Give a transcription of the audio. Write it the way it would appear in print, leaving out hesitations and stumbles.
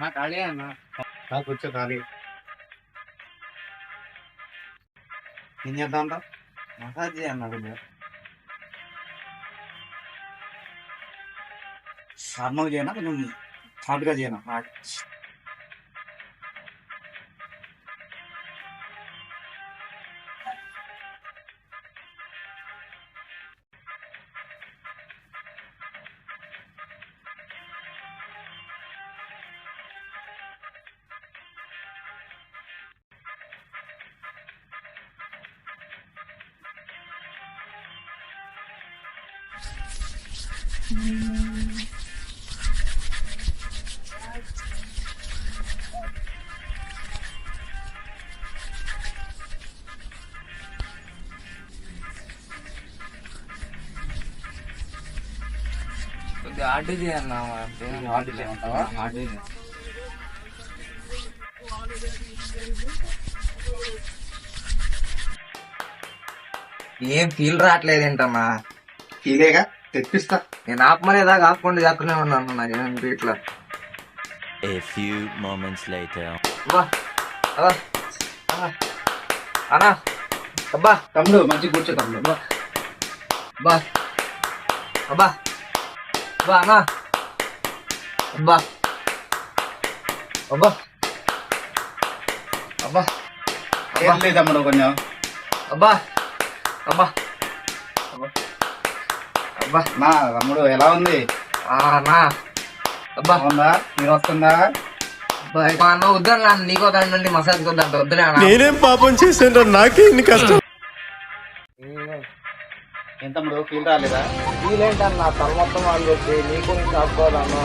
ఖాళీ అన్న. కూర్చో ఖాళీ. ఏం చేద్దాం? మసాజ్ చేయన్న కొద్దిగా. నార్మల్ చేయనా కొంచెం హార్డ్గా చేయనా? కొద్దిగా హార్డ్ చేయన్న. హార్డ్ చేయమంటావా? హార్డ్ చేయ. ఏం ఫీల్ రావట్లేదు ఏంటమ్మా? ఫీలేగా తెప్పిస్తా. నేను ఆపమనేదా కాకుండా చేస్తూనే ఉన్నాను. నాకేంటి ఇట్లా? A few moments later. అబ్బా అబ్బా అన్నా అబ్బా తమ్ముడు మంచి కూర్చో తమ్ముడు. అబ్బా అబ్బా అబ్బా అన్నా అబ్బా అబ్బా అబ్బా ఏం లేదు తమ్ముడు కొంచెం. అబ్బా అబ్బా అబ్బా నా తమ్ముడు ఎలా ఉంది? అన్నా అబ్బా ఉందా? మీరు వస్తుందా? అబ్బా అన్న వద్దన్నా. నీకో దాండి మసాజ్ వద్దంట. వద్దులే అన్న. నేనేం పాపం చేశాను? నాకే ఇన్ని కష్టం. ఏం తమ్ముడు ఫీల్ రాలేదా? వీలేంటన్నా తల మొత్తం వాళ్ళు వచ్చి నీకు నేను కాసుకోవాలన్నా.